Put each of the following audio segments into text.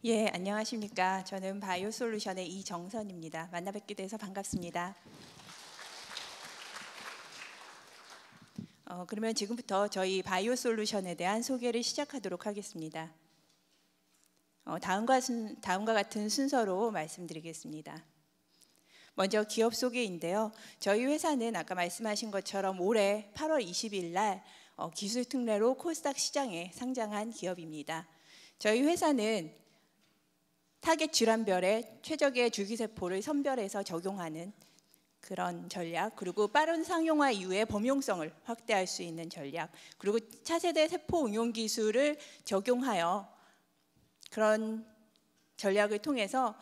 예, 안녕하십니까. 저는 바이오솔루션의 이정선입니다. 만나 뵙게 돼서 반갑습니다. 그러면 지금부터 저희 바이오솔루션에 대한 소개를 시작하도록 하겠습니다. 다음과 같은 순서로 말씀드리겠습니다. 먼저 기업 소개인데요. 저희 회사는 아까 말씀하신 것처럼 올해 8월 20일 날 기술 특례로 코스닥 시장에 상장한 기업입니다. 저희 회사는 타겟 질환별의 최적의 줄기세포를 선별해서 적용하는 그런 전략, 그리고 빠른 상용화 이후에 범용성을 확대할 수 있는 전략, 그리고 차세대 세포 응용 기술을 적용하여 그런 전략을 통해서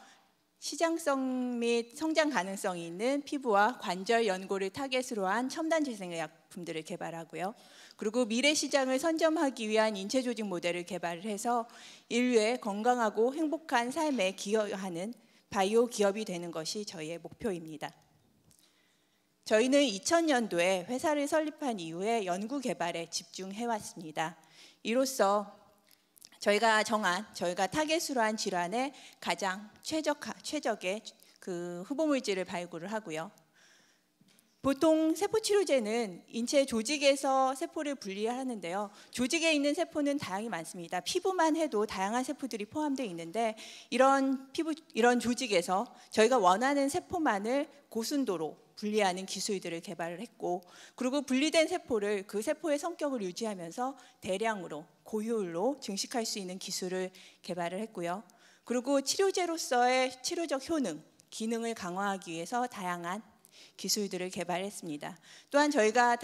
시장성 및 성장 가능성이 있는 피부와 관절 연고를 타겟으로 한 첨단 재생의약품들을 개발하고요. 그리고 미래 시장을 선점하기 위한 인체 조직 모델을 개발을 해서 인류의 건강하고 행복한 삶에 기여하는 바이오 기업이 되는 것이 저희의 목표입니다. 저희는 2000년도에 회사를 설립한 이후에 연구 개발에 집중해 왔습니다. 이로써 저희가 타겟으로 한 질환에 가장 최적의 그 후보물질을 발굴을 하고요. 보통 세포치료제는 인체 조직에서 세포를 분리하는데요. 조직에 있는 세포는 다양히 많습니다. 피부만 해도 다양한 세포들이 포함되어 있는데 이런 조직에서 저희가 원하는 세포만을 고순도로 분리하는 기술들을 개발을 했고, 그리고 분리된 세포를 그 세포의 성격을 유지하면서 대량으로 고효율로 증식할 수 있는 기술을 개발을 했고요. 그리고 치료제로서의 치료적 효능, 기능을 강화하기 위해서 다양한 기술들을 개발했습니다. 또한 저희가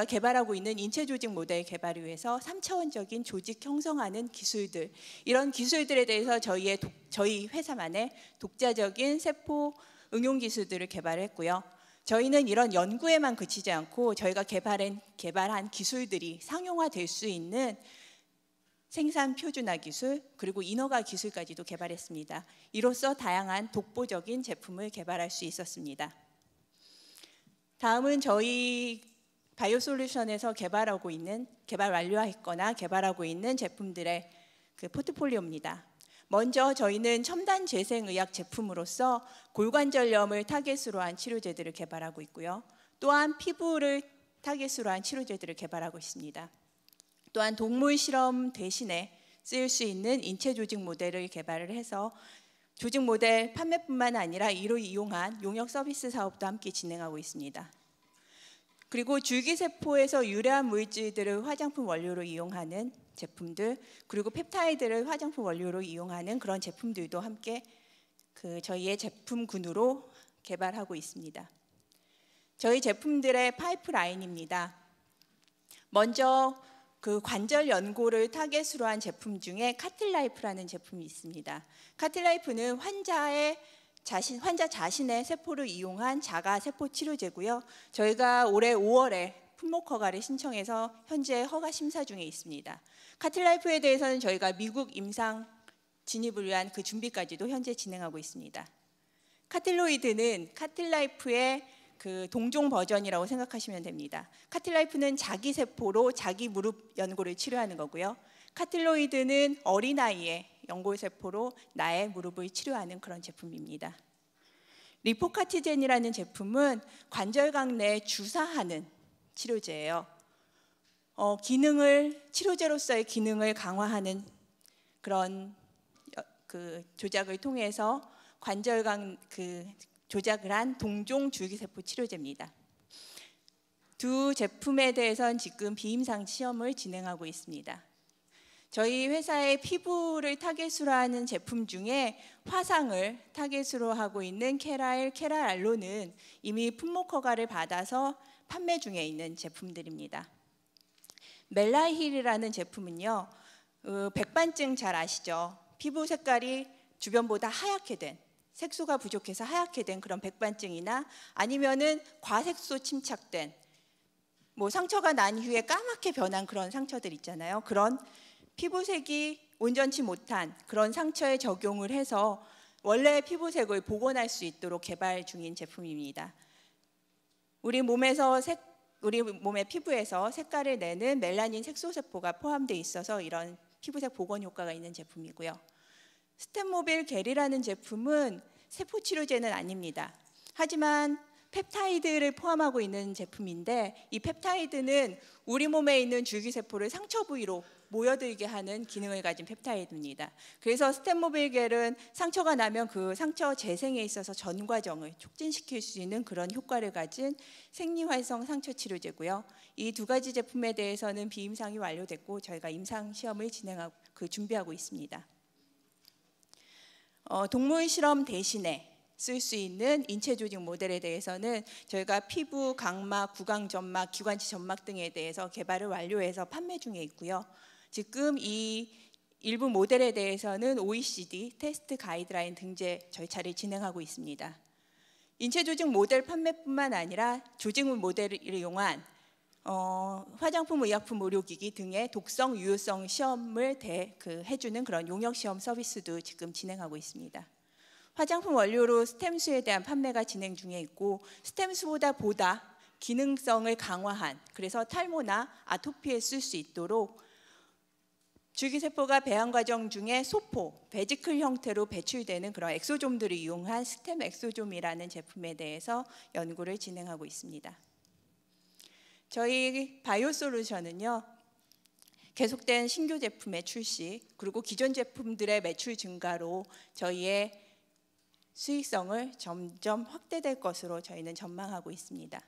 개발하고 있는 인체 조직 모델 개발을 위해서 3차원적인 조직 형성하는 기술들, 이런 기술들에 대해서 저희 회사만의 독자적인 세포 응용 기술들을 개발했고요. 저희는 이런 연구에만 그치지 않고 저희가 개발한 기술들이 상용화될 수 있는 생산 표준화 기술, 그리고 인허가 기술까지도 개발했습니다. 이로써 다양한 독보적인 제품을 개발할 수 있었습니다. 다음은 저희 바이오솔루션에서 개발 완료했거나 개발하고 있는 제품들의 그 포트폴리오입니다. 먼저 저희는 첨단 재생의학 제품으로서 골관절염을 타겟으로 한 치료제들을 개발하고 있고요. 또한 피부를 타겟으로 한 치료제들을 개발하고 있습니다. 또한 동물 실험 대신에 쓰일 수 있는 인체 조직 모델을 개발을 해서 조직 모델 판매뿐만 아니라 이로 이용한 용역 서비스 사업도 함께 진행하고 있습니다. 그리고 줄기세포에서 유래한 물질들을 화장품 원료로 이용하는 제품들, 그리고 펩타이드를 화장품 원료로 이용하는 그런 제품들도 함께 저희의 제품군으로 개발하고 있습니다. 저희 제품들의 파이프라인입니다. 먼저 그 관절 연고를 타겟으로 한 제품 중에 카틸라이프라는 제품이 있습니다. 카틸라이프는 환자 자신의 세포를 이용한 자가 세포 치료제고요. 저희가 올해 5월에 품목 허가를 신청해서 현재 허가 심사 중에 있습니다. 카틸라이프에 대해서는 저희가 미국 임상 진입을 위한 그 준비까지도 현재 진행하고 있습니다. 카틸로이드는 카틸라이프의 그 동종 버전이라고 생각하시면 됩니다. 카틸라이프는 자기 세포로 자기 무릎 연골을 치료하는 거고요. 카틸로이드는 어린아이의 연골세포로 나의 무릎을 치료하는 그런 제품입니다. 리포카티젠이라는 제품은 관절각 내에 주사하는 치료제예요. 치료제로서의 기능을 강화하는 그런 조작을 통해서 관절각 조작을 한 동종 줄기세포 치료제입니다. 두 제품에 대해서는 지금 비임상 시험을 진행하고 있습니다. 저희 회사의 피부를 타겟으로 하는 제품 중에 화상을 타겟으로 하고 있는 케랄알로는 이미 품목 허가를 받아서 판매 중에 있는 제품들입니다. 멜라힐이라는 제품은요, 백반증 잘 아시죠? 피부 색깔이 주변보다 하얗게 된, 색소가 부족해서 하얗게 된 그런 백반증이나 아니면은 과색소 침착된, 상처가 난 이후에 까맣게 변한 그런 상처들 있잖아요. 그런 피부색이 온전치 못한 그런 상처에 적용을 해서 원래 피부색을 복원할 수 있도록 개발 중인 제품입니다. 우리 몸의 피부에서 색깔을 내는 멜라닌 색소세포가 포함되어 있어서 이런 피부색 복원 효과가 있는 제품이고요. 스템모빌 겔이라는 제품은 세포치료제는 아닙니다. 하지만 펩타이드를 포함하고 있는 제품인데, 이 펩타이드는 우리 몸에 있는 줄기세포를 상처 부위로 모여들게 하는 기능을 가진 펩타이드입니다. 그래서 스템모빌 겔은 상처가 나면 그 상처 재생에 있어서 전 과정을 촉진시킬 수 있는 그런 효과를 가진 생리활성 상처 치료제고요. 이 두 가지 제품에 대해서는 비임상이 완료됐고 저희가 임상 시험을 준비하고 있습니다. 동물 실험 대신에 쓸 수 있는 인체 조직 모델에 대해서는 저희가 피부, 각막, 구강 점막, 기관지 점막 등에 대해서 개발을 완료해서 판매 중에 있고요. 지금 이 일부 모델에 대해서는 OECD 테스트 가이드라인 등재 절차를 진행하고 있습니다. 인체 조직 모델 판매뿐만 아니라 조직물 모델을 이용한 화장품, 의약품, 의료기기 등의 독성, 유효성 시험을 해주는 그런 용역 시험 서비스도 지금 진행하고 있습니다. 화장품 원료로 스템수에 대한 판매가 진행 중에 있고, 스템수보다 기능성을 강화한, 그래서 탈모나 아토피에 쓸 수 있도록 줄기세포가 배양 과정 중에 소포, 베지클 형태로 배출되는 그런 엑소좀들을 이용한 스템 엑소좀이라는 제품에 대해서 연구를 진행하고 있습니다. 저희 바이오솔루션은요, 계속된 신규 제품의 출시, 그리고 기존 제품들의 매출 증가로 저희의 수익성을 점점 확대될 것으로 저희는 전망하고 있습니다.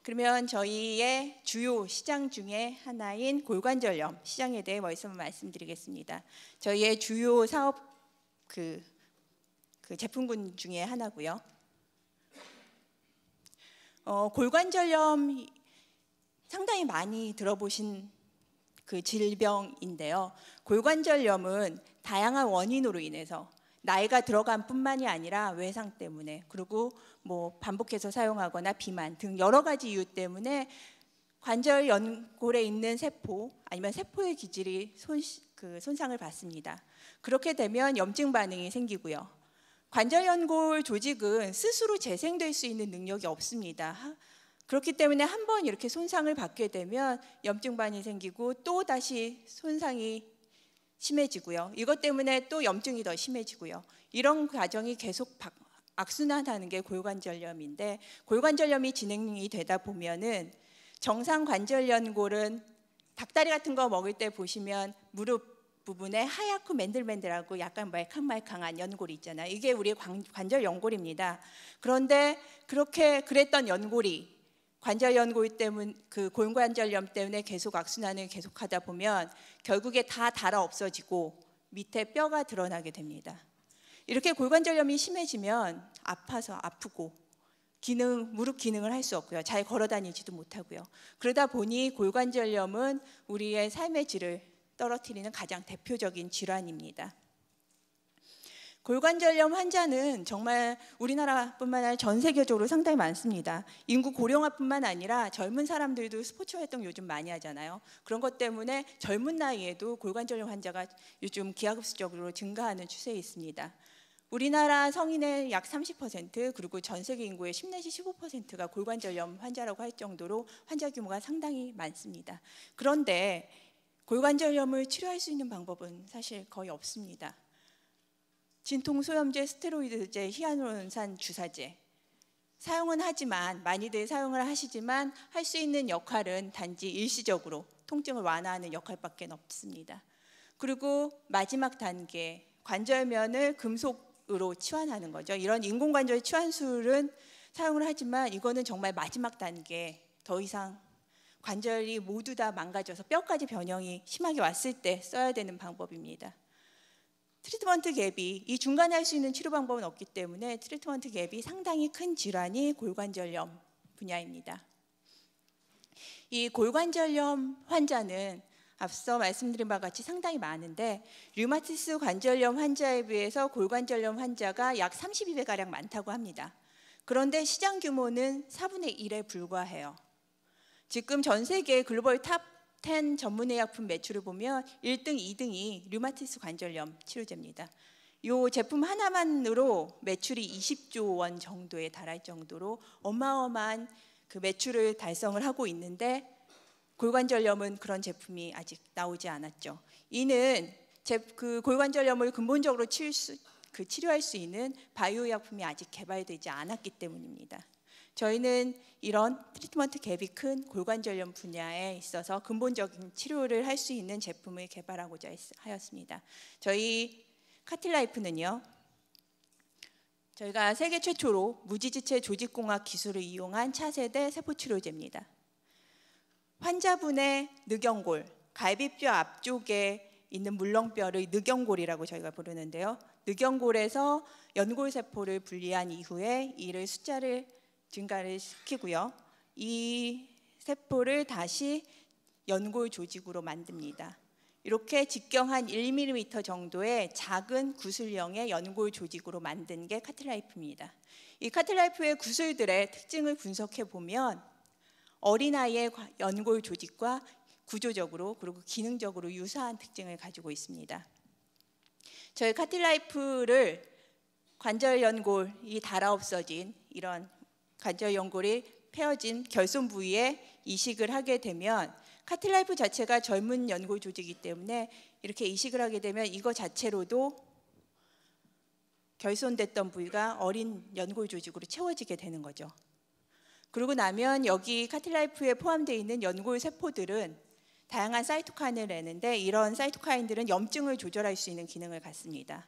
그러면 저희의 주요 시장 중에 하나인 골관절염 시장에 대해 말씀드리겠습니다. 저희의 주요 사업 그 제품군 중에 하나고요. 골관절염 상당히 많이 들어보신 그 질병인데요. 골관절염은 다양한 원인으로 인해서 나이가 들어간 뿐만이 아니라 외상 때문에, 그리고 반복해서 사용하거나 비만 등 여러 가지 이유 때문에 관절 연골에 있는 세포 아니면 세포의 기질이 손상을 받습니다. 그렇게 되면 염증 반응이 생기고요. 관절 연골 조직은 스스로 재생될 수 있는 능력이 없습니다. 그렇기 때문에 한번 이렇게 손상을 받게 되면 염증 반응이 생기고 또 다시 손상이 심해지고요. 이것 때문에 또 염증이 더 심해지고요. 이런 과정이 계속 악순환하는 게 골관절염인데, 골관절염이 진행이 되다 보면은 정상 관절 연골은 닭다리 같은 거 먹을 때 보시면 무릎 부분에 하얗고 맨들맨들하고 약간 말캉말캉한 연골이 있잖아요. 이게 우리 관절 연골입니다. 그런데 그랬던 연골이 관절 연골 때문에, 그 골관절염 때문에 계속 악순환을 계속하다 보면 결국에 다 닳아 없어지고 밑에 뼈가 드러나게 됩니다. 이렇게 골관절염이 심해지면 아프고 무릎 기능을 할 수 없고요. 잘 걸어 다니지도 못하고요. 그러다 보니 골관절염은 우리의 삶의 질을 떨어뜨리는 가장 대표적인 질환입니다. 골관절염 환자는 정말 우리나라뿐만 아니라 전 세계적으로 상당히 많습니다. 인구 고령화뿐만 아니라 젊은 사람들도 스포츠 활동 요즘 많이 하잖아요. 그런 것 때문에 젊은 나이에도 골관절염 환자가 요즘 기하급수적으로 증가하는 추세에 있습니다. 우리나라 성인의 약 30%, 그리고 전 세계 인구의 10 내지 15%가 골관절염 환자라고 할 정도로 환자 규모가 상당히 많습니다. 그런데 골관절염을 치료할 수 있는 방법은 사실 거의 없습니다. 진통소염제, 스테로이드제, 히아루론산 주사제 사용은 하지만, 많이들 사용을 하시지만 할 수 있는 역할은 단지 일시적으로 통증을 완화하는 역할밖에 없습니다. 그리고 마지막 단계, 관절면을 금속으로 치환하는 거죠. 이런 인공관절 치환술은 사용을 하지만 이거는 정말 마지막 단계, 더 이상 관절이 모두 다 망가져서 뼈까지 변형이 심하게 왔을 때 써야 되는 방법입니다. 트리트먼트 갭이, 이 중간에 할 수 있는 치료 방법은 없기 때문에 트리트먼트 갭이 상당히 큰 질환이 골관절염 분야입니다. 이 골관절염 환자는 앞서 말씀드린 바와 같이 상당히 많은데, 류마티스 관절염 환자에 비해서 골관절염 환자가 약 32배가량 많다고 합니다. 그런데 시장 규모는 4분의 1에 불과해요. 지금 전 세계 글로벌 탑 10 전문의약품 매출을 보면 1등, 2등이 류마티스 관절염 치료제입니다. 이 제품 하나만으로 매출이 20조 원 정도에 달할 정도로 어마어마한 그 매출을 달성을 하고 있는데, 골관절염은 그런 제품이 아직 나오지 않았죠. 이는 그 골관절염을 근본적으로 치료할 수 있는 바이오 약품이 아직 개발되지 않았기 때문입니다. 저희는 이런 트리트먼트 갭이 큰 골관절염 분야에 있어서 근본적인 치료를 할 수 있는 제품을 개발하고자 하였습니다. 저희 카틸라이프는요, 저희가 세계 최초로 무지지체 조직공학 기술을 이용한 차세대 세포치료제입니다. 환자분의 늑연골, 갈비뼈 앞쪽에 있는 물렁뼈를 늑연골이라고 저희가 부르는데요. 늑연골에서 연골세포를 분리한 이후에 이를 숫자를 증가를 시키고요. 이 세포를 다시 연골 조직으로 만듭니다. 이렇게 직경 한 1mm 정도의 작은 구슬형의 연골 조직으로 만든 게 카틸라이프입니다. 이 카틸라이프의 구슬들의 특징을 분석해 보면 어린아이의 연골 조직과 구조적으로 그리고 기능적으로 유사한 특징을 가지고 있습니다. 저희 카틸라이프를 관절 연골이 닳아 없어진 이런 관절 연골이 펴진 결손 부위에 이식을 하게 되면 카틸라이프 자체가 젊은 연골 조직이기 때문에 이렇게 이식을 하게 되면 이거 자체로도 결손됐던 부위가 어린 연골 조직으로 채워지게 되는 거죠. 그러고 나면 여기 카틸라이프에 포함되어 있는 연골 세포들은 다양한 사이토카인을 내는데 이런 사이토카인들은 염증을 조절할 수 있는 기능을 갖습니다.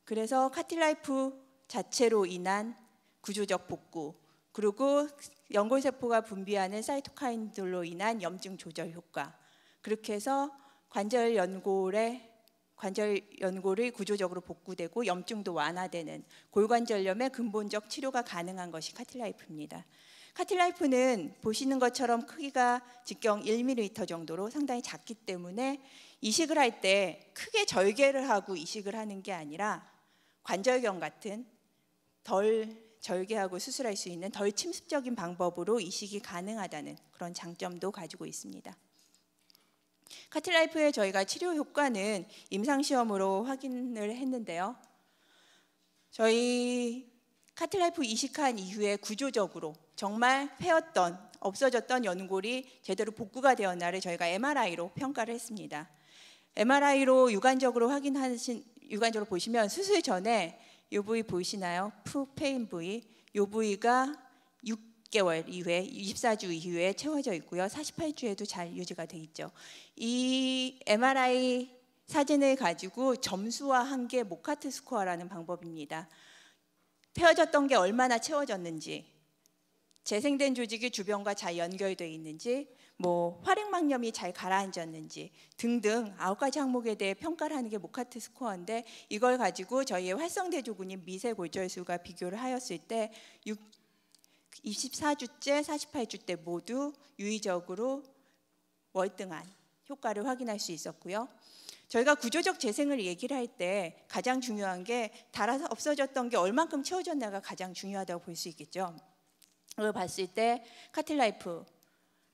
그래서 카틸라이프 자체로 인한 구조적 복구, 그리고 연골세포가 분비하는 사이토카인들로 인한 염증 조절 효과, 그렇게 해서 관절 연골이 구조적으로 복구되고 염증도 완화되는 골관절염의 근본적 치료가 가능한 것이 카틸라이프입니다. 카틸라이프는 보시는 것처럼 크기가 직경 1mm 정도로 상당히 작기 때문에 이식을 할 때 크게 절개를 하고 이식을 하는 게 아니라 관절경 같은 덜 절개하고 수술할 수 있는 덜 침습적인 방법으로 이식이 가능하다는 그런 장점도 가지고 있습니다. 카틸라이프의 저희가 치료 효과는 임상시험으로 확인을 했는데요. 저희 카틸라이프 이식한 이후에 구조적으로 정말 폐었던, 없어졌던 연골이 제대로 복구가 되었나를 저희가 MRI로 평가를 했습니다. MRI로 육안적으로 보시면 수술 전에 이 부위 보이시나요? 푸페인 부위. 이 부위가 6개월 이후에 24주 이후에 채워져 있고요. 48주에도 잘 유지가 돼 있죠. 이 MRI 사진을 가지고 점수화한 게 모카트 스코어라는 방법입니다. 펴졌던 게 얼마나 채워졌는지, 재생된 조직이 주변과 잘 연결되어 있는지, 활액막염이 잘 가라앉았는지 등등 9가지 항목에 대해 평가를 하는 게 모카트 스코어인데, 이걸 가지고 저희의 활성대조군인 미세골절수가 비교를 하였을 때 24주째, 48주 때 모두 유의적으로 월등한 효과를 확인할 수 있었고요. 저희가 구조적 재생을 얘기를 할 때 가장 중요한 게 닳아서 없어졌던 게 얼만큼 채워졌나가 가장 중요하다고 볼 수 있겠죠. 그걸 봤을 때 카틸라이프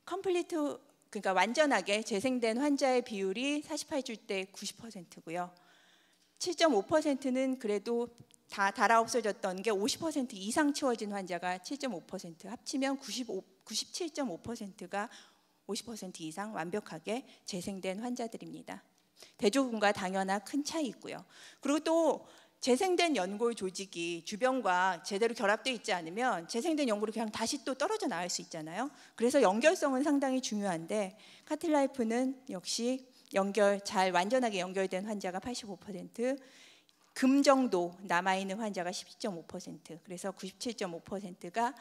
컴플리트, 그러니까 완전하게 재생된 환자의 비율이 48주 때 90%고요. 7.5%는 그래도 다 닳아 없어졌던 게 50% 이상 채워진 환자가 7.5%, 합치면 97.5%가 50% 이상 완벽하게 재생된 환자들입니다. 대조군과 당연한 큰 차이 있고요. 그리고 또 재생된 연골 조직이 주변과 제대로 결합되어 있지 않으면 재생된 연골이 그냥 다시 또 떨어져 나갈 수 있잖아요. 그래서 연결성은 상당히 중요한데 카틸라이프는 역시 잘 완전하게 연결된 환자가 85%, 금 정도 남아있는 환자가 12.5%, 그래서 97.5%가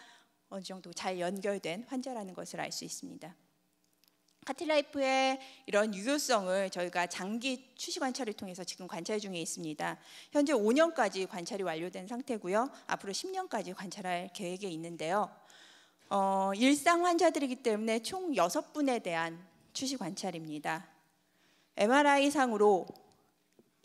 어느 정도 잘 연결된 환자라는 것을 알 수 있습니다. 카틸라이프의 이런 유효성을 저희가 장기 추시 관찰을 통해서 지금 관찰 중에 있습니다. 현재 5년까지 관찰이 완료된 상태고요. 앞으로 10년까지 관찰할 계획에 있는데요. 일상 환자들이기 때문에 총 6분에 대한 추시 관찰입니다. MRI상으로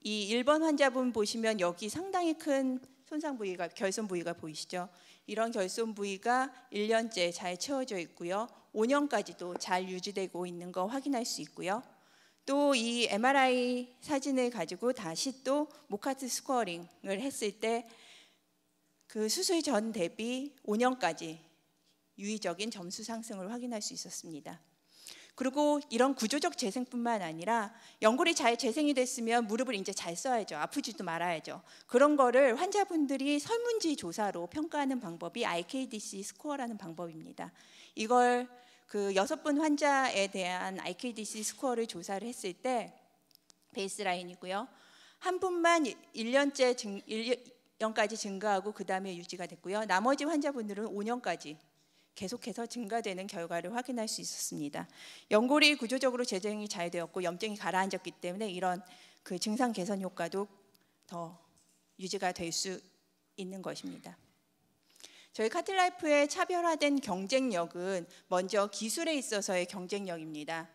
이 1번 환자분 보시면 여기 상당히 큰 손상 부위가, 결손 부위가 보이시죠? 이런 결손 부위가 1년째 잘 채워져 있고요. 5년까지도 잘 유지되고 있는 거 확인할 수 있고요. 또 이 MRI 사진을 가지고 다시 또 모카트 스코어링을 했을 때 그 수술 전 대비 5년까지 유의적인 점수 상승을 확인할 수 있었습니다. 그리고 이런 구조적 재생뿐만 아니라 연골이 잘 재생이 됐으면 무릎을 이제 잘 써야죠. 아프지도 말아야죠. 그런 거를 환자분들이 설문지 조사로 평가하는 방법이 IKDC 스코어라는 방법입니다. 이걸 그 6분 환자에 대한 IKDC 스코어를 조사를 했을 때 베이스라인이고요. 한 분만 1년까지 증가하고 그 다음에 유지가 됐고요. 나머지 환자분들은 5년까지 계속해서 증가되는 결과를 확인할 수 있었습니다. 연골이 구조적으로 재생이 잘 되었고 염증이 가라앉았기 때문에 이런 그 증상 개선 효과도 더 유지가 될 수 있는 것입니다. 저희 카틸라이프의 차별화된 경쟁력은 먼저 기술에 있어서의 경쟁력입니다.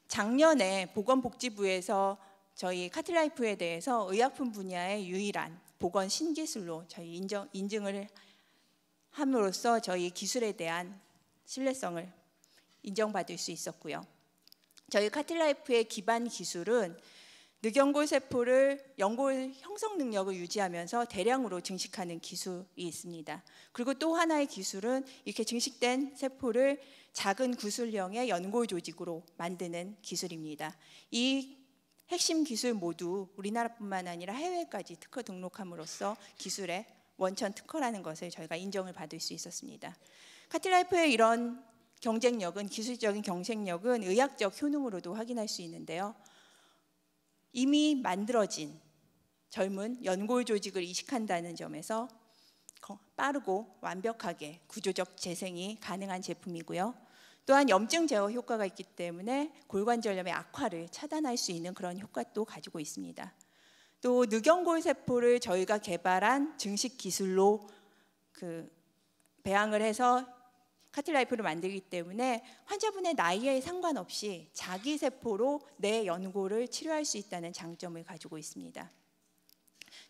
작년에 보건복지부에서 저희 카틸라이프에 대해서 의약품 분야의 유일한 보건 신기술로 저희 인증을 함으로써 저희 기술에 대한 신뢰성을 인정받을 수 있었고요. 저희 카틸라이프의 기반 기술은 늑연골 세포를 연골 형성 능력을 유지하면서 대량으로 증식하는 기술이 있습니다. 그리고 또 하나의 기술은 이렇게 증식된 세포를 작은 구슬형의 연골 조직으로 만드는 기술입니다. 이 핵심 기술 모두 우리나라뿐만 아니라 해외까지 특허 등록함으로써 기술의 원천 특허라는 것을 저희가 인정을 받을 수 있었습니다. 카틸라이프의 이런 경쟁력은, 기술적인 경쟁력은 의학적 효능으로도 확인할 수 있는데요. 이미 만들어진 젊은 연골 조직을 이식한다는 점에서 빠르고 완벽하게 구조적 재생이 가능한 제품이고요. 또한 염증 제어 효과가 있기 때문에 골관절염의 악화를 차단할 수 있는 그런 효과도 가지고 있습니다. 또 늑연골 세포를 저희가 개발한 증식 기술로 배양을 해서 카틸라이프를 만들기 때문에 환자분의 나이에 상관없이 자기 세포로 내 연골을 치료할 수 있다는 장점을 가지고 있습니다.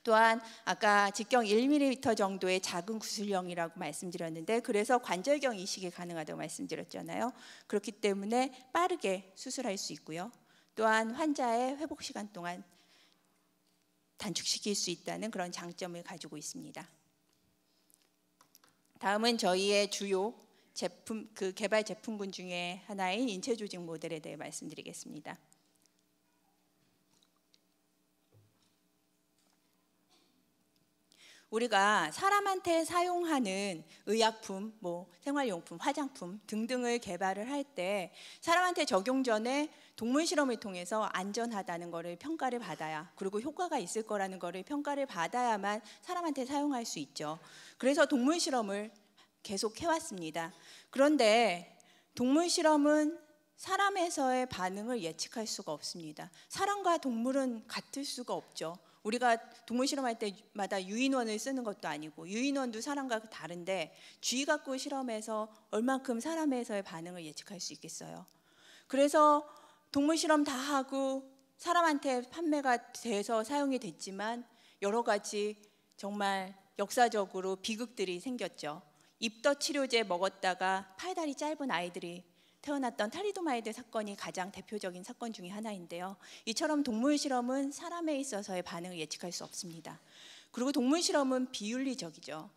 또한 아까 직경 1mm 정도의 작은 구슬형이라고 말씀드렸는데, 그래서 관절경 이식이 가능하다고 말씀드렸잖아요. 그렇기 때문에 빠르게 수술할 수 있고요. 또한 환자의 회복 시간 동안 단축시킬 수 있다는 그런 장점을 가지고 있습니다. 다음은 저희의 주요 제품, 개발 제품군 중에 하나인 인체 조직 모델에 대해 말씀드리겠습니다. 우리가 사람한테 사용하는 의약품, 생활용품, 화장품 등등을 개발을 할 때 사람한테 적용 전에 동물 실험을 통해서 안전하다는 것을 평가를 받아야, 그리고 효과가 있을 거라는 것을 평가를 받아야만 사람한테 사용할 수 있죠. 그래서 동물 실험을 계속 해왔습니다. 그런데 동물 실험은 사람에서의 반응을 예측할 수가 없습니다. 사람과 동물은 같을 수가 없죠. 우리가 동물 실험할 때마다 유인원을 쓰는 것도 아니고, 유인원도 사람과 다른데 쥐 갖고 실험해서 얼만큼 사람에서의 반응을 예측할 수 있겠어요. 그래서 동물 실험 다 하고 사람한테 판매가 돼서 사용이 됐지만 여러 가지 정말 역사적으로 비극들이 생겼죠. 입덧 치료제 먹었다가 팔다리 짧은 아이들이 태어났던 탈리도마이드 사건이 가장 대표적인 사건 중에 하나인데요. 이처럼 동물 실험은 사람에 있어서의 반응을 예측할 수 없습니다. 그리고 동물 실험은 비윤리적이죠.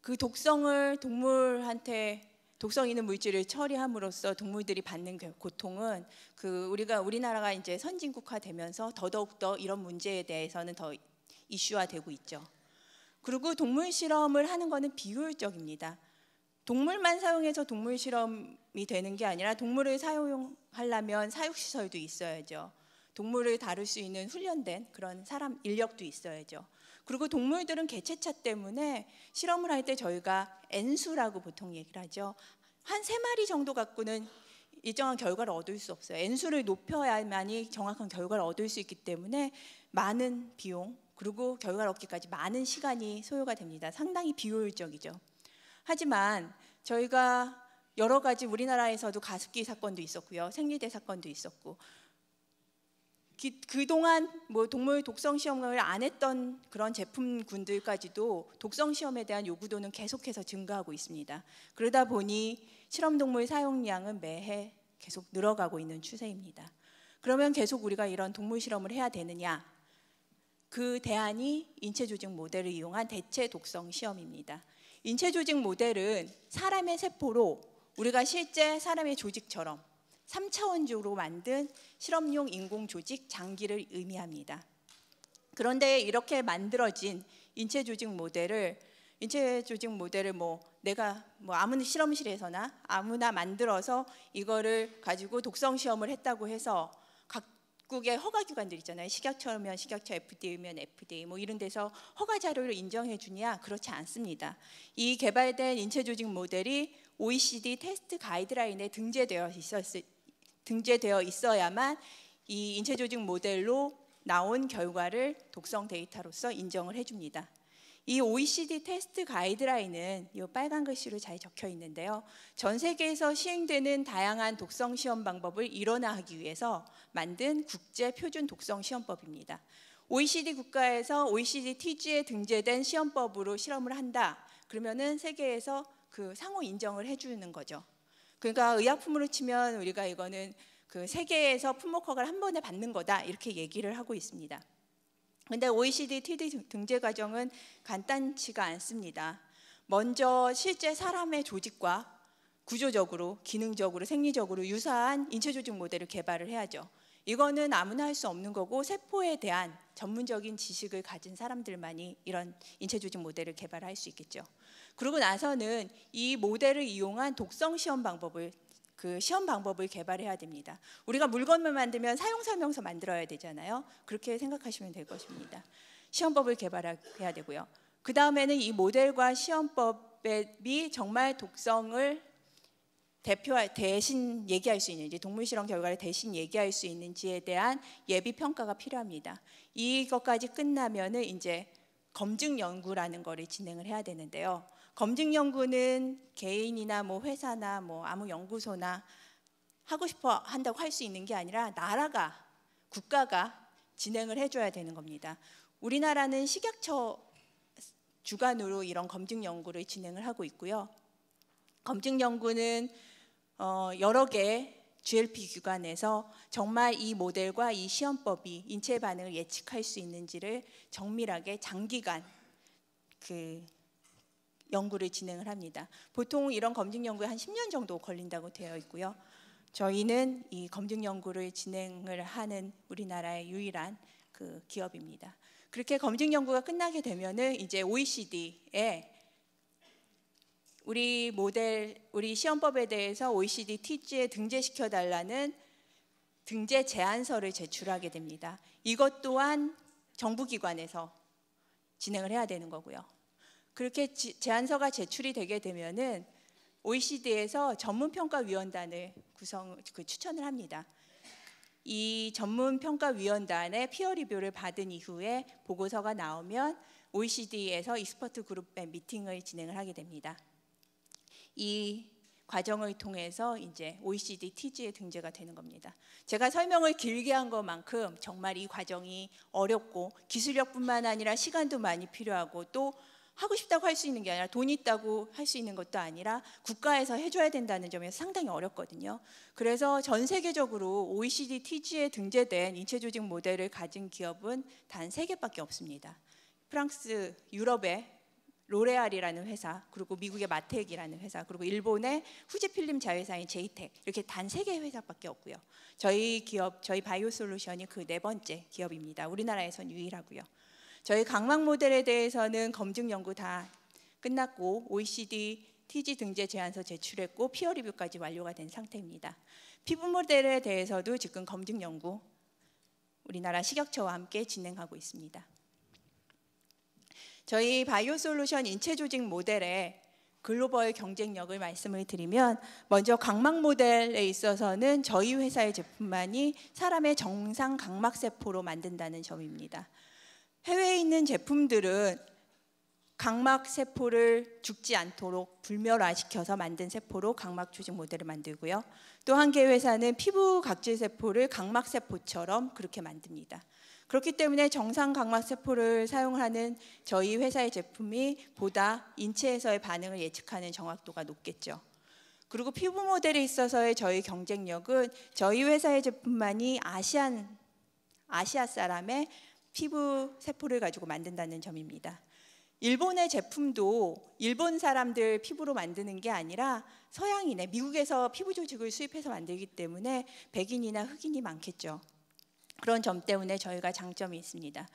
그 독성을 동물한테 독성 있는 물질을 처리함으로써 동물들이 받는 고통은 우리나라가 이제 선진국화되면서 더더욱더 이런 문제에 대해서는 더 이슈화되고 있죠. 그리고 동물 실험을 하는 것은 비효율적입니다. 동물만 사용해서 동물 실험이 되는 게 아니라 동물을 사용하려면 사육시설도 있어야죠. 동물을 다룰 수 있는 훈련된 그런 사람 인력도 있어야죠. 그리고 동물들은 개체차 때문에 실험을 할 때 저희가 N수라고 보통 얘기를 하죠. 한 3마리 정도 갖고는 일정한 결과를 얻을 수 없어요. N수를 높여야만이 정확한 결과를 얻을 수 있기 때문에 많은 비용, 그리고 결과를 얻기까지 많은 시간이 소요가 됩니다. 상당히 비효율적이죠. 하지만 저희가 여러 가지, 우리나라에서도 가습기 사건도 있었고요, 생리대 사건도 있었고, 그동안 동물 독성 시험을 안 했던 그런 제품군들까지도 독성 시험에 대한 요구도는 계속해서 증가하고 있습니다. 그러다 보니 실험동물 사용량은 매해 계속 늘어가고 있는 추세입니다. 그러면 계속 우리가 이런 동물 실험을 해야 되느냐? 그 대안이 인체 조직 모델을 이용한 대체 독성 시험입니다. 인체 조직 모델은 사람의 세포로 우리가 실제 사람의 조직처럼 3차원적으로 만든 실험용 인공 조직 장기를 의미합니다. 그런데 이렇게 만들어진 인체 조직 모델을 내가 아무 실험실에서나 아무나 만들어서 이거를 가지고 독성 시험을 했다고 해서 각국의 허가 기관들 있잖아요. 식약처면 식약처, FDA면 FDA 이런 데서 허가 자료를 인정해 주냐? 그렇지 않습니다. 이 개발된 인체 조직 모델이 OECD 테스트 가이드라인에 등재되어 있어야만 이 인체 조직 모델로 나온 결과를 독성 데이터로서 인정을 해줍니다. 이 OECD 테스트 가이드라인은 이 빨간 글씨로 잘 적혀 있는데요. 전 세계에서 시행되는 다양한 독성 시험 방법을 일원화하기 위해서 만든 국제 표준 독성 시험법입니다. OECD 국가에서 OECD TG에 등재된 시험법으로 실험을 한다. 그러면은 세계에서 그 상호 인정을 해주는 거죠. 그러니까 의약품으로 치면 우리가 이거는 그 세계에서 품목 허가를 한 번에 받는 거다 이렇게 얘기를 하고 있습니다. 근데 OECD TD 등재 과정은 간단치가 않습니다. 먼저 실제 사람의 조직과 구조적으로, 기능적으로, 생리적으로 유사한 인체 조직 모델을 개발을 해야죠. 이거는 아무나 할 수 없는 거고 세포에 대한 전문적인 지식을 가진 사람들만이 이런 인체 조직 모델을 개발할 수 있겠죠. 그러고 나서는 이 모델을 이용한 독성 시험 방법을 개발해야 됩니다. 우리가 물건을 만들면 사용 설명서 만들어야 되잖아요. 그렇게 생각하시면 될 것입니다. 시험법을 개발해야 되고요. 그 다음에는 이 모델과 시험법이 정말 독성을 대신 얘기할 수 있는지, 동물 실험 결과를 대신 얘기할 수 있는지에 대한 예비 평가가 필요합니다. 이것까지 끝나면은 이제 검증 연구라는 거를 진행을 해야 되는데요. 검증 연구는 개인이나 회사나 아무 연구소나 하고 싶어 한다고 할 수 있는 게 아니라 국가가 진행을 해줘야 되는 겁니다. 우리나라는 식약처 주관으로 이런 검증 연구를 진행을 하고 있고요. 검증 연구는 여러 개 GLP 기관에서 정말 이 모델과 이 시험법이 인체 반응을 예측할 수 있는지를 정밀하게 장기간 연구를 진행을 합니다. 보통 이런 검증 연구에 한 10년 정도 걸린다고 되어 있고요. 저희는 이 검증 연구를 진행을 하는 우리나라의 유일한 기업입니다. 그렇게 검증 연구가 끝나게 되면은 이제 OECD에 우리 시험법에 대해서 OECD TG에 등재시켜 달라는 등재 제안서를 제출하게 됩니다. 이것 또한 정부기관에서 진행을 해야 되는 거고요. 그렇게 제안서가 제출이 되게 되면은 OECD에서 전문평가위원단을 추천을 합니다. 이 전문평가위원단의 피어 리뷰를 받은 이후에 보고서가 나오면 OECD에서 익스퍼트 그룹의 미팅을 진행을 하게 됩니다. 이 과정을 통해서 이제 OECD TG에 등재가 되는 겁니다. 제가 설명을 길게 한 것만큼 정말 이 과정이 어렵고 기술력뿐만 아니라 시간도 많이 필요하고 또 하고 싶다고 할 수 있는 게 아니라 돈 있다고 할 수 있는 것도 아니라 국가에서 해줘야 된다는 점에서 상당히 어렵거든요. 그래서 전 세계적으로 OECD TG에 등재된 인체 조직 모델을 가진 기업은 단 3개밖에 없습니다. 프랑스, 유럽의 로레알이라는 회사, 그리고 미국의 마텍이라는 회사, 그리고 일본의 후지필름 자회사인 제이텍, 이렇게 단 3개의 회사밖에 없고요. 저희 바이오솔루션이 그 4번째 기업입니다. 우리나라에선 유일하고요. 저희 각막 모델에 대해서는 검증 연구 다 끝났고 OECD TG 등재 제안서 제출했고 피어 리뷰까지 완료가 된 상태입니다. 피부 모델에 대해서도 지금 검증 연구 우리나라 식약처와 함께 진행하고 있습니다. 저희 바이오솔루션 인체 조직 모델의 글로벌 경쟁력을 말씀을 드리면 먼저 각막 모델에 있어서는 저희 회사의 제품만이 사람의 정상 각막세포로 만든다는 점입니다. 해외에 있는 제품들은 각막세포를 죽지 않도록 불멸화시켜서 만든 세포로 각막 조직 모델을 만들고요. 또 한 개 회사는 피부 각질세포를 각막세포처럼 그렇게 만듭니다. 그렇기 때문에 정상 각막세포를 사용하는 저희 회사의 제품이 보다 인체에서의 반응을 예측하는 정확도가 높겠죠. 그리고 피부 모델에 있어서의 저희 경쟁력은 저희 회사의 제품만이 아시아 사람의 피부 세포를 가지고 만든다는 점입니다. 일본의 제품도 일본 사람들 피부로 만드는 게 아니라 서양인의 미국에서 피부 조직을 수입해서 만들기 때문에 백인이나 흑인이 많겠죠. 그런 점 때문에 저희가 장점이 있습니다.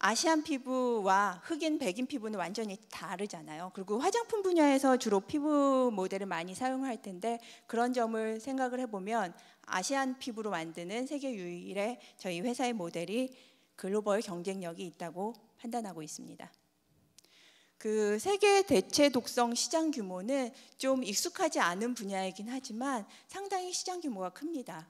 아시안 피부와 흑인, 백인 피부는 완전히 다르잖아요. 그리고 화장품 분야에서 주로 피부 모델을 많이 사용할 텐데 그런 점을 생각을 해보면 아시안 피부로 만드는 세계 유일의 저희 회사의 모델이 글로벌 경쟁력이 있다고 판단하고 있습니다. 그 세계 대체 독성 시장 규모는 좀 익숙하지 않은 분야이긴 하지만 상당히 시장 규모가 큽니다.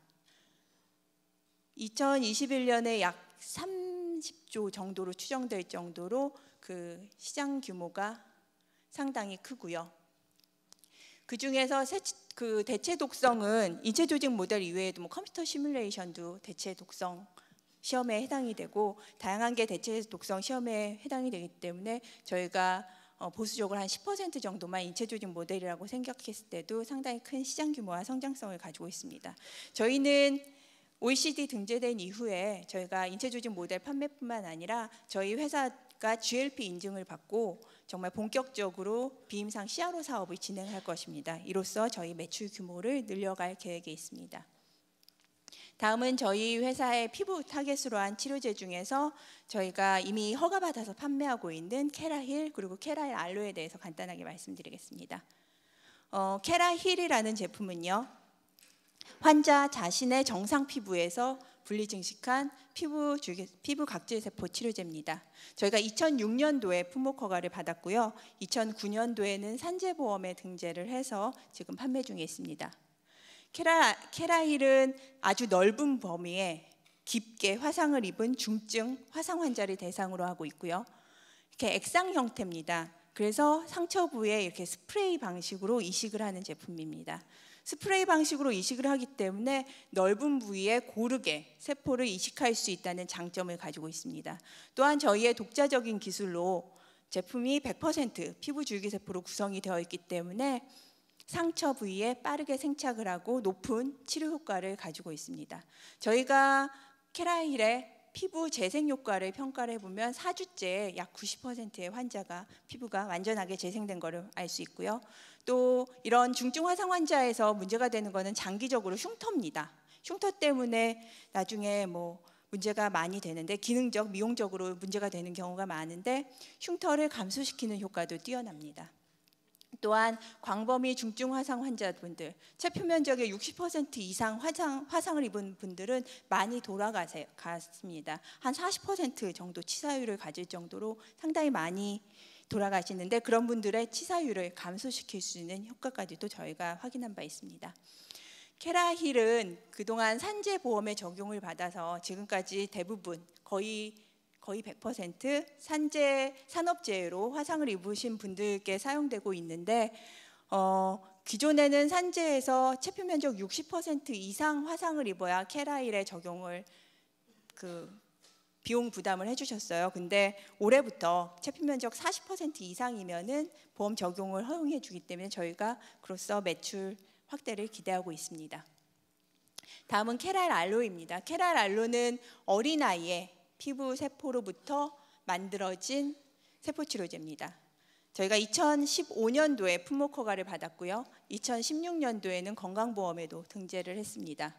2021년에 약 30조 정도로 추정될 정도로 그 시장 규모가 상당히 크고요. 그 중에서 그 대체 독성은 인체 조직 모델 이외에도 컴퓨터 시뮬레이션도 대체 독성 시험에 해당이 되고 다양한 게 대체 독성 시험에 해당이 되기 때문에 저희가 보수적으로 한 10% 정도만 인체 조직 모델이라고 생각했을 때도 상당히 큰 시장 규모와 성장성을 가지고 있습니다. 저희는 OECD 등재된 이후에 저희가 인체 조직 모델 판매뿐만 아니라 저희 회사가 GLP 인증을 받고 정말 본격적으로 비임상 CRO 사업을 진행할 것입니다. 이로써 저희 매출 규모를 늘려갈 계획에 있습니다. 다음은 저희 회사의 피부 타겟으로 한 치료제 중에서 저희가 이미 허가받아서 판매하고 있는 케라힐 그리고 케라힐 알로에 대해서 간단하게 말씀드리겠습니다. 케라힐이라는 제품은요, 환자 자신의 정상 피부에서 분리 증식한 피부 각질 세포 치료제입니다. 저희가 2006년도에 품목 허가를 받았고요, 2009년도에는 산재보험에 등재를 해서 지금 판매 중에 있습니다. 케라힐은 아주 넓은 범위에 깊게 화상을 입은 중증 화상 환자를 대상으로 하고 있고요. 이렇게 액상 형태입니다. 그래서 상처 부위에 이렇게 스프레이 방식으로 이식을 하는 제품입니다. 스프레이 방식으로 이식을 하기 때문에 넓은 부위에 고르게 세포를 이식할 수 있다는 장점을 가지고 있습니다. 또한 저희의 독자적인 기술로 제품이 100% 피부 줄기세포로 구성이 되어 있기 때문에 상처 부위에 빠르게 생착을 하고 높은 치료 효과를 가지고 있습니다. 저희가 케라힐의 피부 재생 효과를 평가를 해보면 4주째에 약 90%의 환자가 피부가 완전하게 재생된 것을 알 수 있고요. 또 이런 중증 화상 환자에서 문제가 되는 것은 장기적으로 흉터입니다. 흉터 때문에 나중에 문제가 많이 되는데 기능적, 미용적으로 문제가 되는 경우가 많은데 흉터를 감소시키는 효과도 뛰어납니다. 또한 광범위 중증 화상 환자분들, 체표 면적의 60% 이상 화상을 입은 분들은 많이 돌아가십니다. 한 40% 정도 치사율을 가질 정도로 상당히 많이 돌아가시는데 그런 분들의 치사율을 감소시킬 수 있는 효과까지도 저희가 확인한 바 있습니다. 케라힐은 그동안 산재보험에 적용을 받아서 지금까지 대부분 거의 100% 산업재해로 화상을 입으신 분들께 사용되고 있는데 기존에는 산재에서 체표 면적 60% 이상 화상을 입어야 케라힐에 적용을 비용 부담을 해주셨어요. 근데 올해부터 체표 면적 40% 이상이면은 보험 적용을 허용해 주기 때문에 저희가 그로써 매출 확대를 기대하고 있습니다. 다음은 케라힐 알로입니다. 케라힐 알로는 어린아이의 피부 세포로부터 만들어진 세포 치료제입니다. 저희가 2015년도에 품목 허가를 받았고요. 2016년도에는 건강보험에도 등재를 했습니다.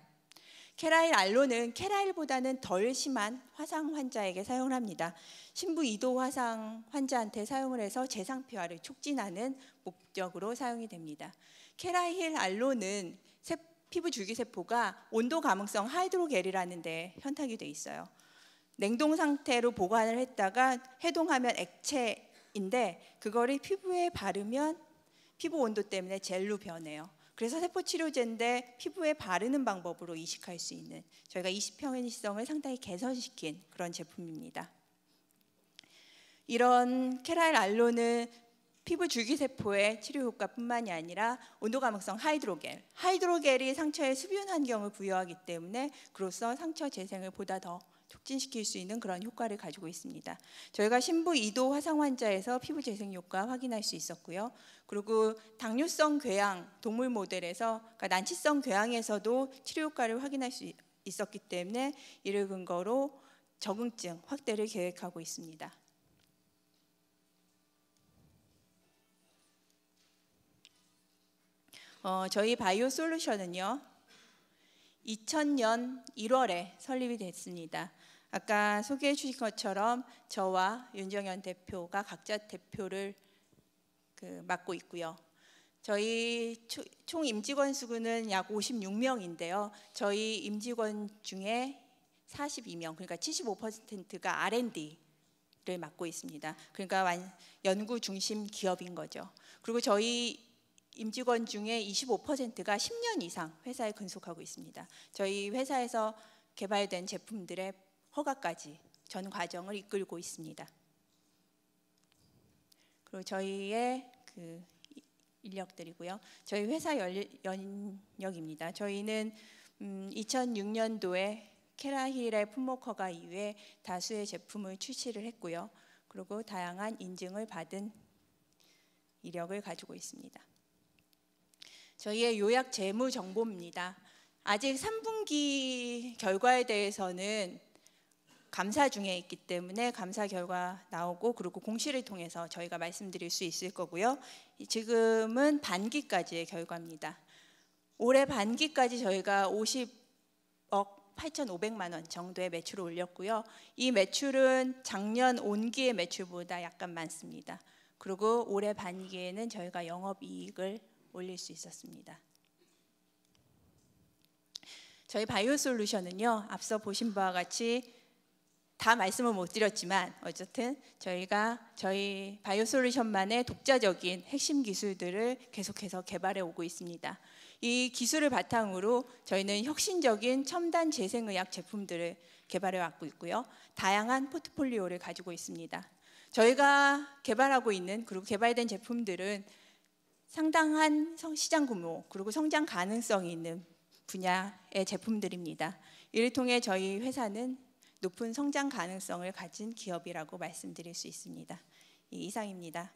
케라힐 알로는 케라힐보다는 덜 심한 화상 환자에게 사용을 합니다. 신부 2도 화상 환자한테 사용을 해서 재상피화를 촉진하는 목적으로 사용이 됩니다. 케라힐 알로는 피부 줄기세포가 온도 감응성 하이드로겔이라는 데 현탁이 돼 있어요. 냉동 상태로 보관을 했다가 해동하면 액체인데 그거를 피부에 바르면 피부 온도 때문에 젤로 변해요. 그래서 세포 치료제인데 피부에 바르는 방법으로 이식할 수 있는 저희가 이식 편의성을 상당히 개선시킨 그런 제품입니다. 이런 케라힐 알로는 피부 줄기세포의 치료 효과뿐만이 아니라 온도 감응성 하이드로겔이 상처에 수분 환경을 부여하기 때문에 그로써 상처 재생을 보다 더 촉진시킬 수 있는 그런 효과를 가지고 있습니다. 저희가 신부 2도 화상 환자에서 피부 재생 효과 확인할 수 있었고요. 그리고 당뇨성 궤양 동물 모델에서 그러니까 난치성 궤양에서도 치료 효과를 확인할 수 있었기 때문에 이를 근거로 적응증 확대를 계획하고 있습니다. 저희 바이오 솔루션은요 2000년 1월에 설립이 됐습니다. 아까 소개해 주신 것처럼 저와 윤정현 대표가 각자 대표를 맡고 있고요. 저희 총 임직원 수는 약 56명인데요. 저희 임직원 중에 42명, 그러니까 75%가 R&D를 맡고 있습니다. 그러니까 연구 중심 기업인 거죠. 그리고 저희 임직원 중에 25%가 10년 이상 회사에 근속하고 있습니다. 저희 회사에서 개발된 제품들의 허가까지 전 과정을 이끌고 있습니다. 그리고 저희의 인력들이고요. 저희 회사 연력입니다. 저희는 2006년도에 캐라힐의 품목 허가 이후에 다수의 제품을 출시를 했고요. 그리고 다양한 인증을 받은 이력을 가지고 있습니다. 저희의 요약 재무 정보입니다. 아직 3분기 결과에 대해서는 감사 중에 있기 때문에 감사 결과 나오고 그리고 공시를 통해서 저희가 말씀드릴 수 있을 거고요. 지금은 반기까지의 결과입니다. 올해 반기까지 저희가 50억 8,500만 원 정도의 매출을 올렸고요. 이 매출은 작년 온기의 매출보다 약간 많습니다. 그리고 올해 반기에는 저희가 영업이익을 올릴 수 있었습니다. 저희 바이오 솔루션은요, 앞서 보신 바와 같이 다 말씀을 못 드렸지만 어쨌든 저희가 저희 바이오 솔루션만의 독자적인 핵심 기술들을 계속해서 개발해 오고 있습니다. 이 기술을 바탕으로 저희는 혁신적인 첨단 재생의학 제품들을 개발해 왔고 있고요. 다양한 포트폴리오를 가지고 있습니다. 저희가 개발하고 있는 그리고 개발된 제품들은 상당한 시장 규모 그리고 성장 가능성이 있는 분야의 제품들입니다. 이를 통해 저희 회사는 높은 성장 가능성을 가진 기업이라고 말씀드릴 수 있습니다. 이상입니다.